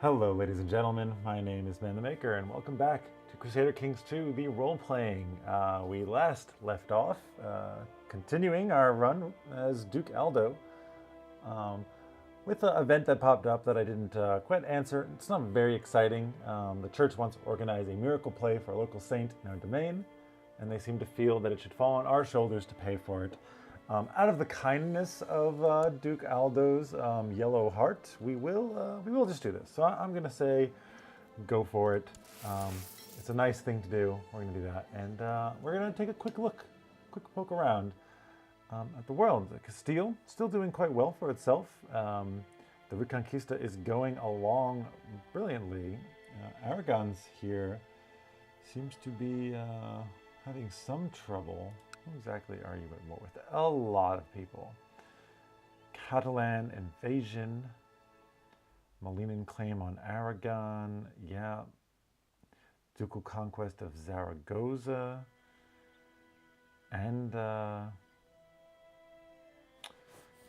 Hello, ladies and gentlemen. My name is ManTheMaker, and welcome back to Crusader Kings II, the role-playing. We last left off, continuing our run as Duke Aldo, um, with an event that popped up that I didn't quite answer. It's not very exciting. The church wants to organize a miracle play for a local saint in our domain, and they seem to feel that it should fall on our shoulders to pay for it. Out of the kindness of Duke Aldo's yellow heart, we will just do this. So I'm going to say, go for it. It's a nice thing to do. We're going to do that, and we're going to take a quick poke around at the world. Castile still doing quite well for itself. The Reconquista is going along brilliantly. Aragon's here seems to be having some trouble. Who exactly are you at war with? A lot of people. Catalan invasion. Molinan claim on Aragon. Yeah. Ducal conquest of Zaragoza. And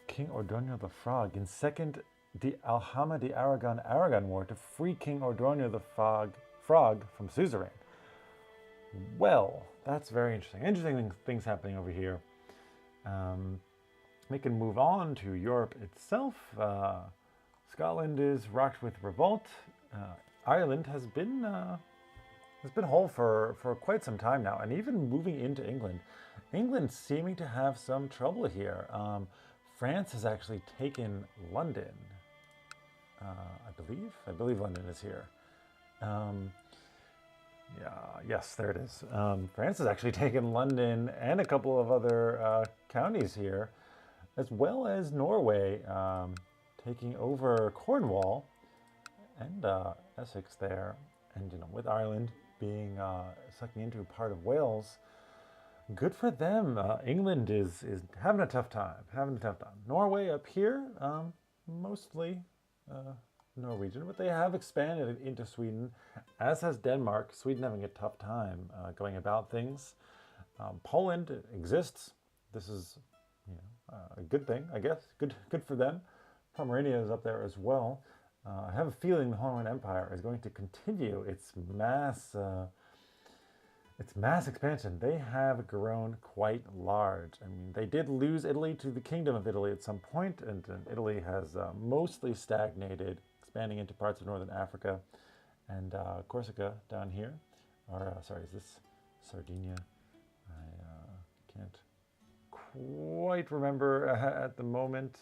King Ordoño the Frog in second the Alhama de Aragon War to free King Ordoño the Frog from suzerain. Well, that's very interesting. Interesting things happening over here. We can move on to Europe itself. Scotland is rocked with revolt. Ireland has been whole for quite some time now, and even moving into England. England seeming to have some trouble here. France has actually taken London. I believe London is here. Yes, there it is. France has actually taken London and a couple of other counties here, as well as Norway taking over Cornwall and Essex there, and with Ireland being sucking into part of Wales. Good for them. England is having a tough time. Norway up here, mostly Norwegian, but they have expanded into Sweden, as has Denmark. Sweden having a tough time going about things. Poland exists. This is a good thing, I guess. Good for them. Pomerania is up there as well. I have a feeling the Holy Roman Empire is going to continue its mass expansion. They have grown quite large. I mean, they did lose Italy to the Kingdom of Italy at some point, and Italy has mostly stagnated, expanding into parts of northern Africa and Corsica down here. Or, sorry, is this Sardinia? I can't quite remember at the moment.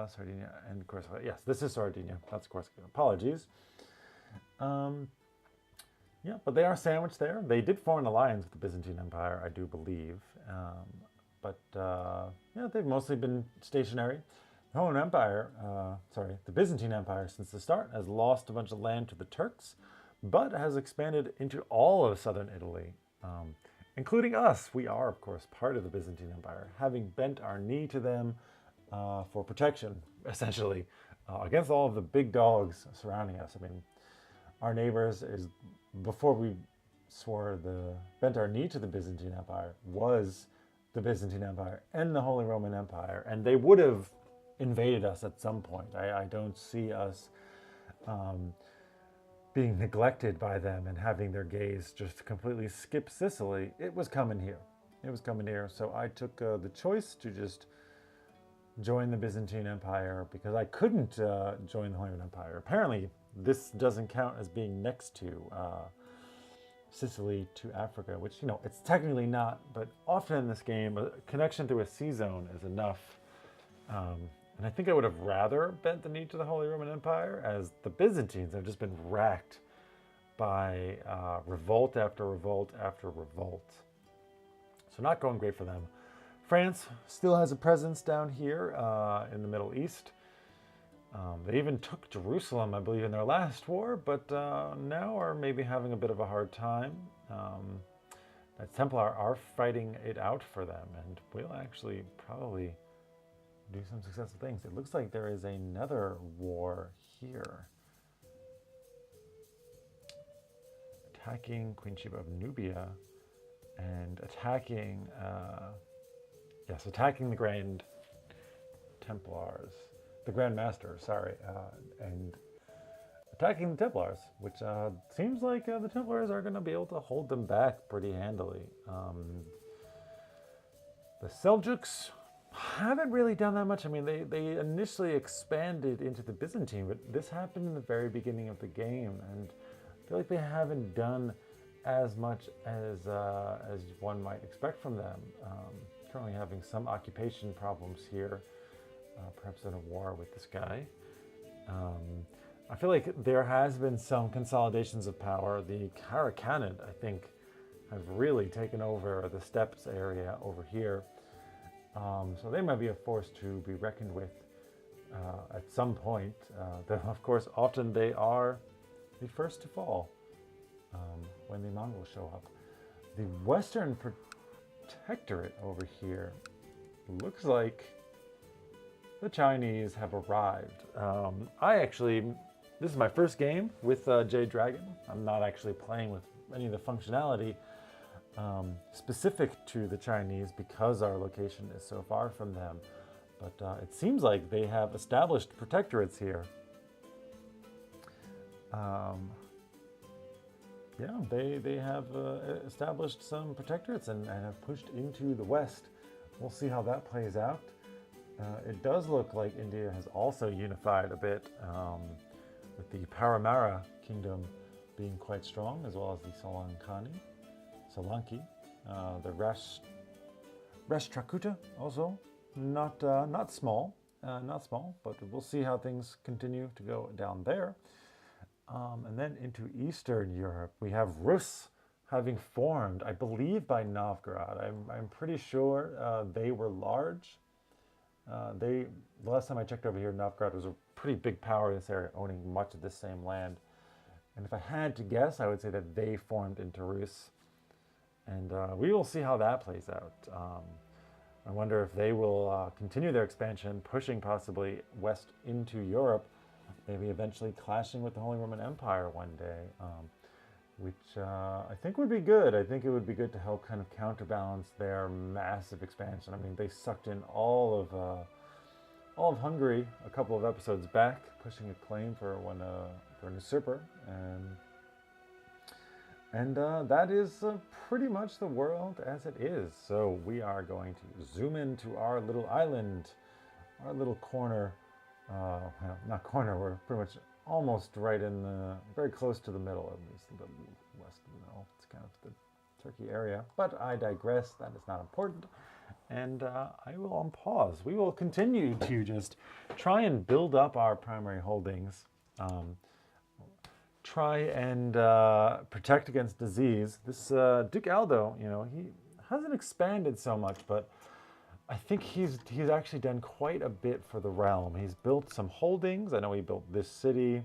Sardinia and Corsica. Yes, this is Sardinia. That's Corsica. Apologies. Yeah, but they are sandwiched there. They did form an alliance with the Byzantine Empire, I do believe. They've mostly been stationary. The Roman Empire, the Byzantine Empire, since the start, has lost a bunch of land to the Turks, but has expanded into all of southern Italy, including us. We are, of course, part of the Byzantine Empire, having bent our knee to them for protection, essentially, against all of the big dogs surrounding us. I mean, our neighbors is, before we bent our knee to the Byzantine Empire, was the Byzantine Empire and the Holy Roman Empire, and they would have invaded us at some point. I don't see us being neglected by them and having their gaze just completely skip Sicily. It was coming here. So I took the choice to just join the Byzantine Empire because I couldn't join the Holy Roman Empire. Apparently, this doesn't count as being next to Sicily to Africa, which, it's technically not, but often in this game, a connection through a sea zone is enough. And I think I would have rather bent the knee to the Holy Roman Empire, as the Byzantines have just been racked by revolt after revolt after revolt. So not going great for them. France still has a presence down here in the Middle East. They even took Jerusalem, I believe, in their last war, but now are maybe having a bit of a hard time. The Templar are fighting it out for them, and will actually probably do some successful things. It looks like there is another war here. Attacking Queen Sheba of Nubia and attacking the Grand Templars. The Grand Master, sorry, and attacking the Templars, which seems like the Templars are going to be able to hold them back pretty handily. The Seljuks haven't really done that much. I mean, they initially expanded into the Byzantine, but this happened in the very beginning of the game, and I feel like they haven't done as much as one might expect from them. Currently having some occupation problems here, perhaps in a war with this guy. I feel like there has been some consolidations of power. The Karakhanid, I think, have really taken over the steppes area over here. So they might be a force to be reckoned with at some point. Though, of course, often they are the first to fall when the Mongols show up. The Western Protectorate over here looks like the Chinese have arrived. This is my first game with Jade Dragon. I'm not actually playing with any of the functionality specific to the Chinese because our location is so far from them. But it seems like they have established protectorates here. Yeah, they have established some protectorates and have pushed into the west. We'll see how that plays out. It does look like India has also unified a bit, with the Paramara kingdom being quite strong, as well as the Solanki, the Rashtrakuta also not small, but we'll see how things continue to go down there. And then into Eastern Europe, we have Rus having formed, I believe, by Novgorod. I'm pretty sure they were large. The last time I checked over here, Novgorod was a pretty big power in this area, owning much of this same land. And if I had to guess, I would say that they formed into Rus. And we will see how that plays out. I wonder if they will continue their expansion, pushing possibly west into Europe, maybe eventually clashing with the Holy Roman Empire one day, which I think would be good. I think it would be good to help kind of counterbalance their massive expansion. I mean, they sucked in all of Hungary a couple of episodes back, pushing a claim for an usurper, and that is pretty much the world as it is. So we are going to zoom into our little island, our little corner. Well, not corner, we're pretty much almost right in very close to the middle, at least a little west of the middle. It's kind of the Turkey area, but I digress. That is not important. And I will unpause. We will continue to just try and build up our primary holdings, try and protect against disease. This Duke Aldo, he hasn't expanded so much, but I think he's actually done quite a bit for the realm. He's built some holdings. I know he built this city.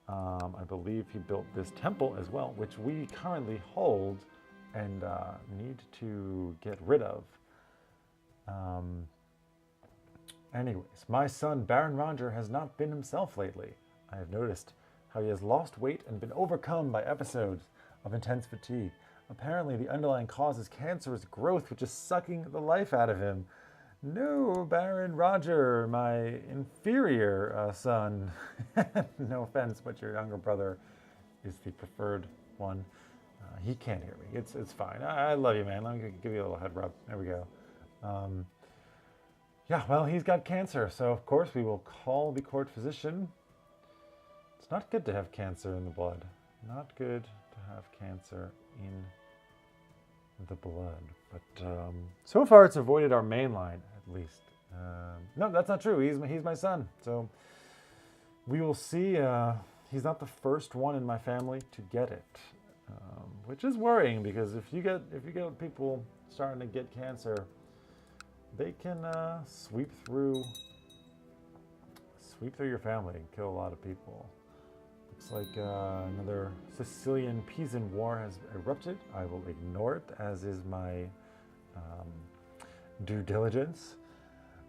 I believe he built this temple as well, which we currently hold and need to get rid of. Anyways, my son Baron Roger has not been himself lately. I have noticed how he has lost weight and been overcome by episodes of intense fatigue. Apparently, the underlying cause is cancerous growth, which is sucking the life out of him. No, Baron Roger, my inferior son. No offense, but your younger brother is the preferred one. He can't hear me. It's fine. I love you, man. Let me give you a little head rub. There we go. Yeah, well, he's got cancer, so of course we will call the court physician. It's not good to have cancer in the blood. Not good to have cancer in the blood, but so far it's avoided our main line, at least. No, that's not true. He's my son, so we will see. He's not the first one in my family to get it, which is worrying, because if you get people starting to get cancer, they can sweep through your family and kill a lot of people. Looks like another Sicilian Pisan war has erupted. I will ignore it, as is my due diligence.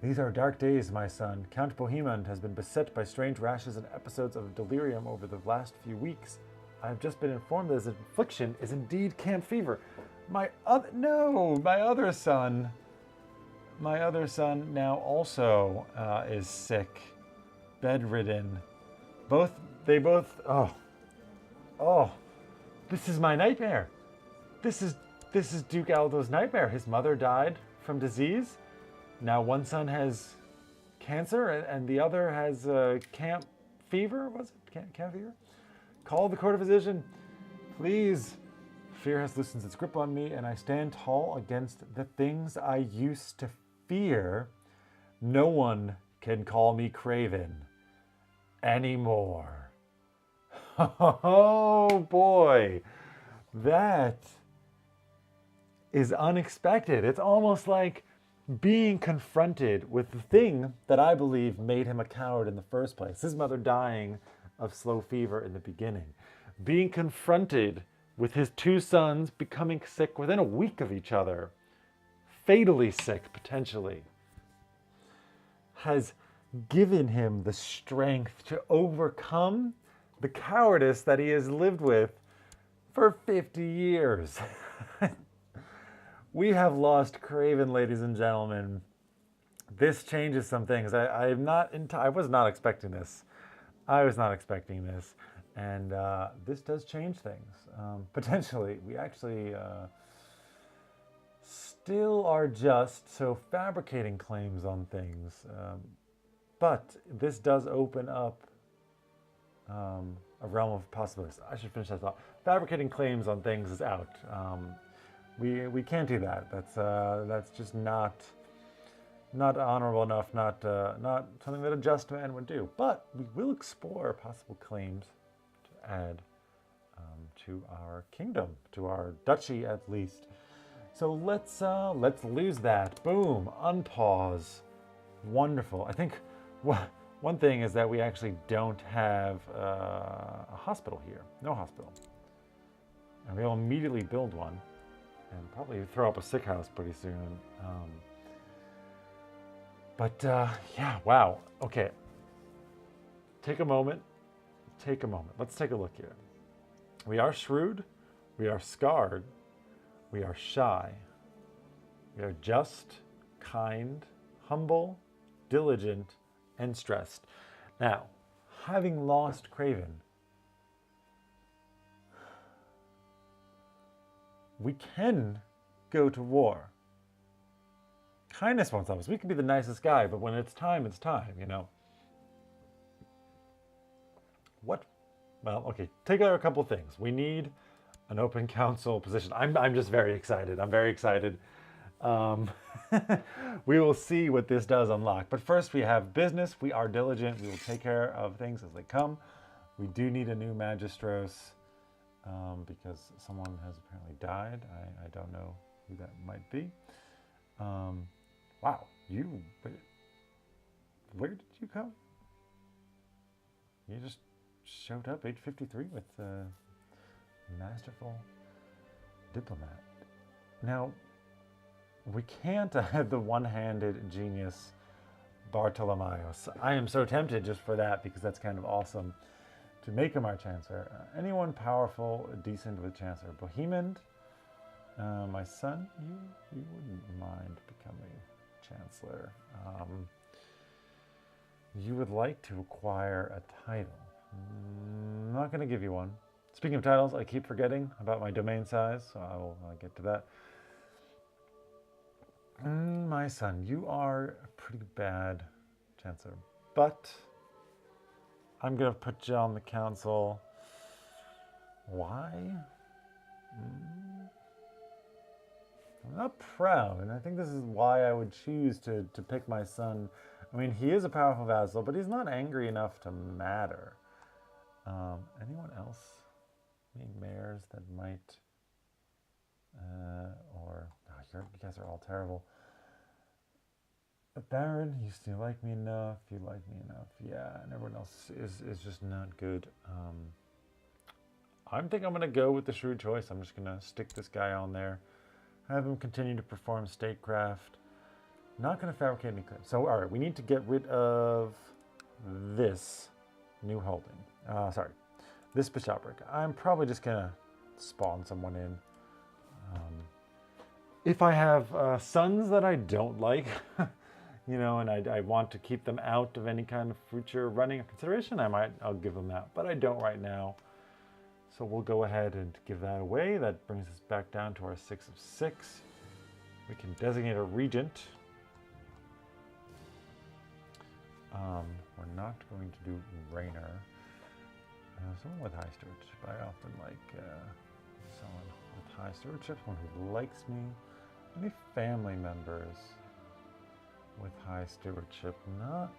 These are dark days, my son. Count Bohemond has been beset by strange rashes and episodes of delirium over the last few weeks. I have just been informed that his affliction is indeed camp fever. My other son now also is sick, bedridden. Both They both, oh, this is my nightmare. This is Duke Aldo's nightmare. His mother died from disease. Now one son has cancer and the other has camp fever. Was it camp fever? Call the court of physician, please. Fear has loosened its grip on me, and I stand tall against the things I used to fear. No one can call me craven anymore. Oh boy, that is unexpected. It's almost like being confronted with the thing that I believe made him a coward in the first place. His mother dying of slow fever in the beginning. Being confronted with his two sons becoming sick within a week of each other, fatally sick potentially, has given him the strength to overcome the cowardice that he has lived with for 50 years. We have lost Craven, ladies and gentlemen. This changes some things. I was not expecting this. I was not expecting this. And this does change things. Potentially, we actually still are just fabricating claims on things. But this does open up a realm of possibilities. I should finish that thought. Fabricating claims on things is out. We can't do that. That's just not honorable enough. Not something that a just man would do. But we will explore possible claims to add to our kingdom, to our duchy at least. So let's lose that. Boom. Unpause. Wonderful. I think one thing is that we actually don't have a hospital here. No hospital. And we'll immediately build one. And probably throw up a sick house pretty soon. Yeah, wow. Okay. Take a moment. Let's take a look here. We are shrewd. We are scarred. We are shy. We are just, kind, humble, diligent, and stressed. Now, having lost Craven, we can go to war. Kindness won't stop us. We can be the nicest guy, but when it's time, you know. What? Well, okay, take out a couple things. We need an open council position. I'm just very excited. I'm very excited. We will see what this does unlock. But first we have business. We are diligent. We will take care of things as they come. We do need a new magistros. Because someone has apparently died. I don't know who that might be. Wow, where did you come? You just showed up 8:53 with masterful diplomat. Now, we can't have the one-handed genius Bartolomeos. I am so tempted just for that because that's kind of awesome. To make him our chancellor. Anyone powerful, decent with chancellor. Bohemian, my son, you wouldn't mind becoming chancellor. You would like to acquire a title. I'm not going to give you one. Speaking of titles, I keep forgetting about my domain size, so I will get to that. My son, you are a pretty bad chancellor, but I'm going to put you on the council. Why? I'm not proud, and I think this is why I would choose to pick my son. I mean, he is a powerful vassal, but he's not angry enough to matter. Anyone else? Any mayors that might? You guys are all terrible. Baron, you still like me enough. You like me enough. Yeah, and everyone else is just not good. I think I'm going to go with the shrewd choice. I'm just going to stick this guy on there. Have him continue to perform statecraft. Not going to fabricate any claims. So, all right, we need to get rid of this new holding. This bishopric. I'm probably just going to spawn someone in. If I have sons that I don't like, you know, and I want to keep them out of any kind of future running or consideration, I'll give them that, but I don't right now. So we'll go ahead and give that away. That brings us back down to our 6 of 6. We can designate a regent. We're not going to do Rainer. Someone with high stewardship. I often like someone with high stewardship, someone who likes me. Any family members with high stewardship? Not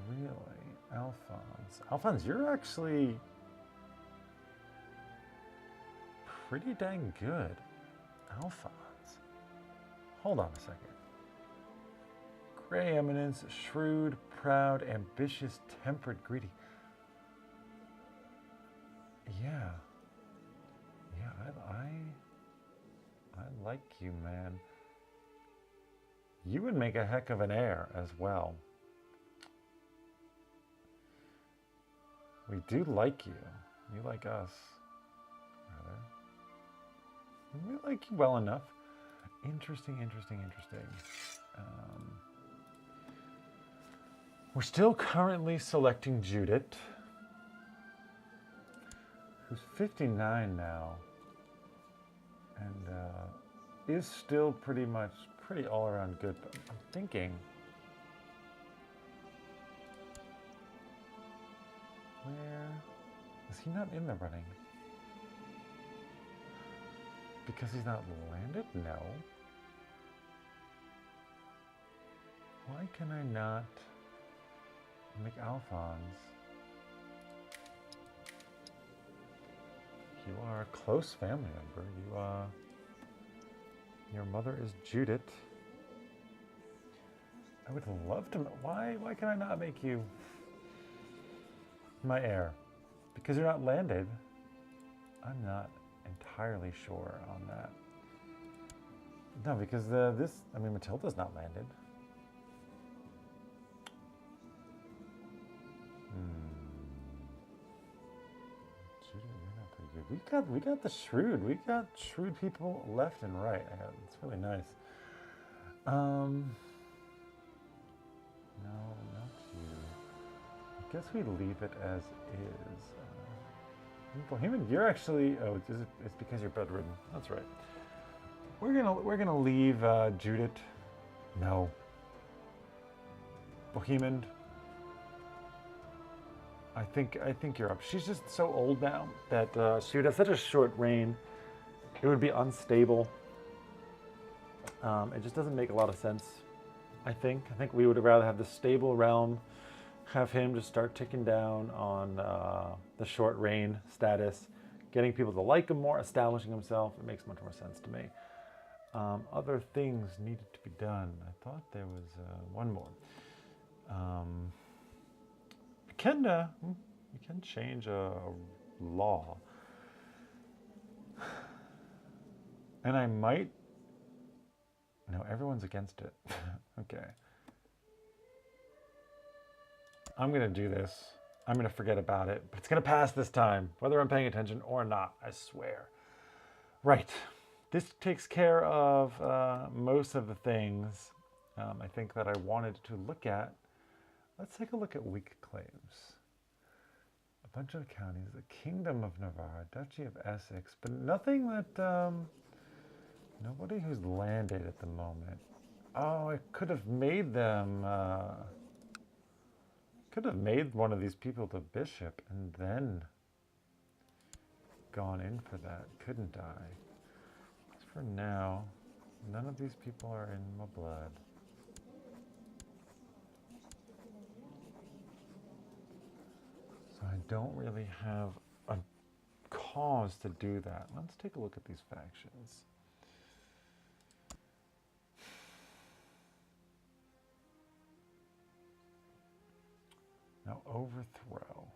really. Alphonse. Alphonse, you're actually pretty dang good. Alphonse. Hold on a second. Gray eminence, shrewd, proud, ambitious, tempered, greedy. Yeah. Yeah, I like you, man. You would make a heck of an heir as well. We do like you. You like us, rather. We like you well enough. Interesting. We're still currently selecting Judith, who's 59 now, and is still pretty all around good. But I'm thinking, where is he not in the running? Because he's not landed? No. Why can I not make Alphonse? You are a close family member. Your mother is Judith. I would love to. Why can I not make you my heir? Because you're not landed. I'm not entirely sure on that. No, because Matilda's not landed. Judith, you're not pretty good. We got the shrewd. We got shrewd people left and right. It's really nice. No, not you. I guess we leave it as is. Bohemian, you're actually. Oh, it's because you're bedridden. That's right. We're gonna leave Judith. No. Bohemian. I think you're up. She's just so old now that she would have such a short reign. It would be unstable. It just doesn't make a lot of sense. I think we would rather have the stable realm, have him just start ticking down on the short reign status, getting people to like him more, establishing himself. It makes much more sense to me. Other things needed to be done. I thought there was one more. We can change a law. And I might. No, everyone's against it. Okay. I'm going to do this. I'm going to forget about it, but it's going to pass this time, whether I'm paying attention or not, I swear. Right. This takes care of most of the things I think that I wanted to look at. Let's take a look at weak claims. A bunch of counties, the Kingdom of Navarre, Duchy of Essex, but nothing that, nobody who's landed at the moment. Oh, I could have made them, could have made one of these people the bishop and then gone in for that, couldn't I? For now, none of these people are in my blood. So I don't really have a cause to do that. Let's take a look at these factions. Now, overthrow.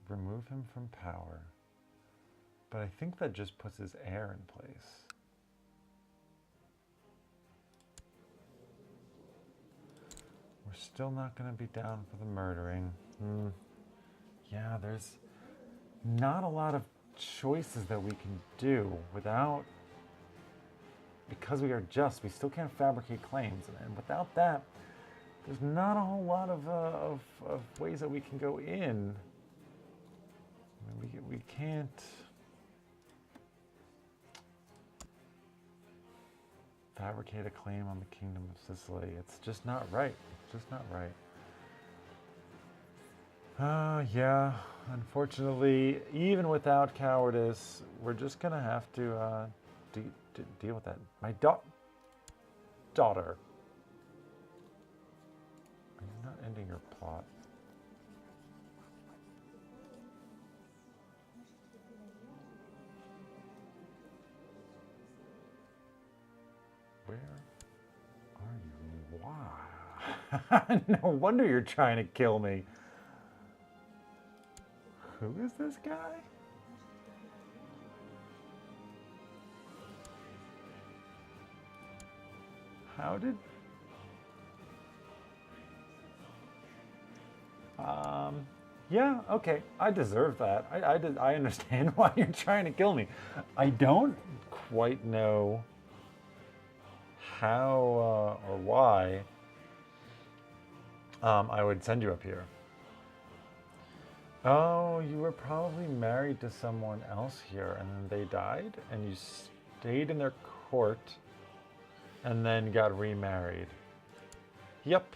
Remove him from power. But I think that just puts his heir in place. We're still not going to be down for the murdering. Yeah, there's not a lot of choices that we can do without, because we are just, we still can't fabricate claims. And without that, there's not a whole lot of ways that we can go in. I mean, we can't fabricate a claim on the Kingdom of Sicily. It's just not right. It's just not right. Yeah, unfortunately, even without cowardice, we're just gonna have to deal with that. My daughter. Are you not ending your plot? Where are you? Why? No wonder you're trying to kill me. Who is this guy? How did... Yeah, okay. I deserve that. I understand why you're trying to kill me. I don't quite know how or why I would send you up here. Oh, you were probably married to someone else here and then they died and you stayed in their court and then got remarried. Yep.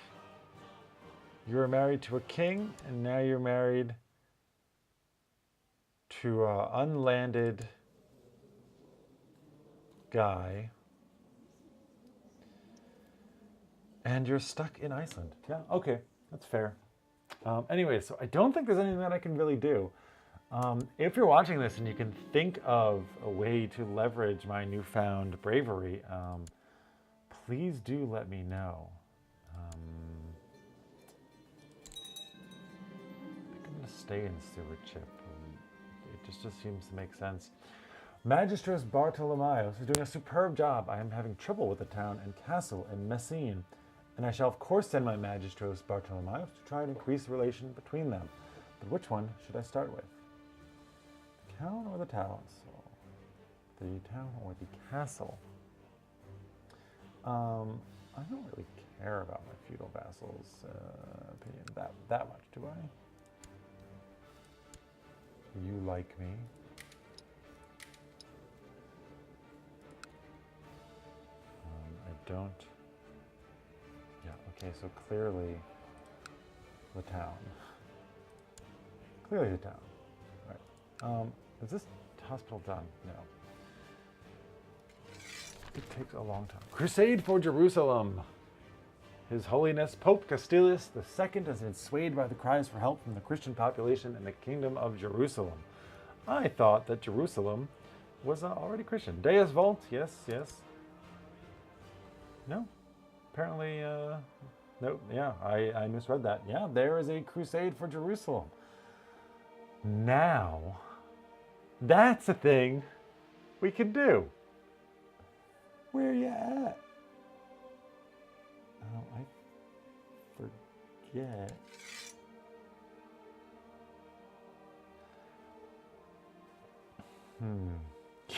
You were married to a king and now you're married to an unlanded guy. And you're stuck in Iceland. Yeah, okay, that's fair. Anyway, so I don't think there's anything that I can really do. If you're watching this and you can think of a way to leverage my newfound bravery, please do let me know. I think I'm going to stay in stewardship. It just seems to make sense. Magistros Bartolomeos is doing a superb job. I am having trouble with the town and castle in Messine, and I shall of course send my Magistros Bartolomeos to try and increase the relation between them. But which one should I start with? The town or the town? The town or the castle? I don't really care about my feudal vassals' opinion that much, do I? You like me? I don't. Yeah, okay, so clearly the town. Clearly the town. Right. Is this hospital done? No. It takes a long time. Crusade for Jerusalem. His Holiness Pope Castilus II has been swayed by the cries for help from the Christian population in the Kingdom of Jerusalem. I thought that Jerusalem was already Christian. Deus Vult, yes, yes. No, apparently, no, yeah, I misread that. Yeah, there is a crusade for Jerusalem. Now, that's a thing we can do. Where you at? Oh, I forget.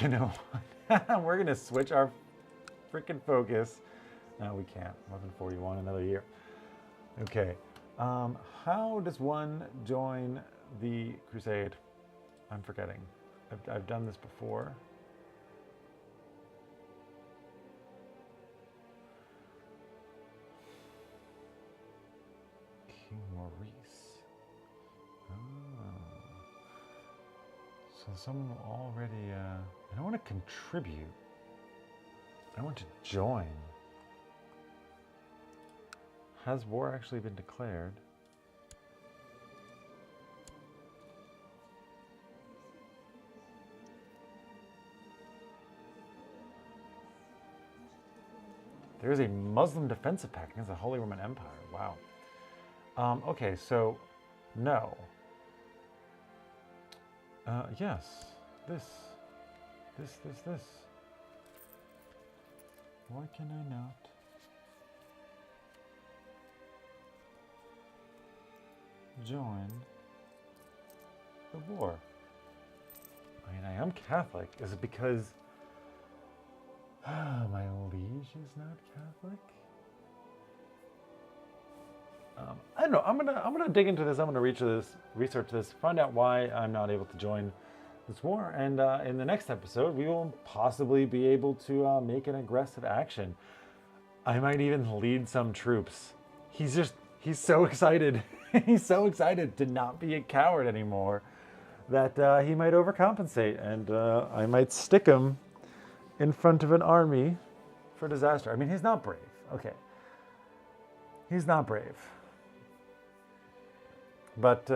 You know, we're going to switch our freaking focus. No, we can't. 1141, another year. Okay. How does one join the crusade? I'm forgetting. I've done this before. King Maurice. Oh. So someone already... I don't want to contribute. I want to join. Has war actually been declared? There is a Muslim defensive pact against the Holy Roman Empire. Wow. Okay, so no. Yes. This. Why can I not? Join the war. I mean, I am Catholic. Is it because my liege is not Catholic? I don't know. I'm gonna dig into this. I'm gonna research this, find out why I'm not able to join this war, and in the next episode, we will possibly be able to make an aggressive action. I might even lead some troops. He's so excited. He's so excited to not be a coward anymore that he might overcompensate, and I might stick him in front of an army for disaster. I mean, he's not brave. Okay, he's not brave. But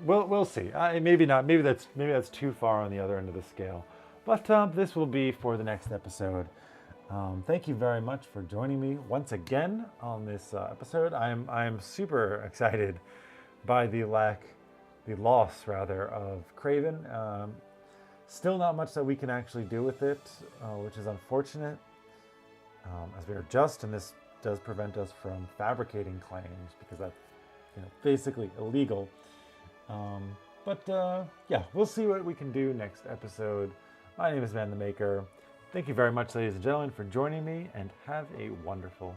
we'll see. Maybe not. Maybe that's too far on the other end of the scale. But this will be for the next episode. Thank you very much for joining me once again on this episode. I am super excited by the loss of Craven. Still not much that we can actually do with it, which is unfortunate, as we are just, and this does prevent us from fabricating claims because that's basically illegal. Yeah, we'll see what we can do next episode. My name is ManTheMaker. Thank you very much, ladies and gentlemen, for joining me, and have a wonderful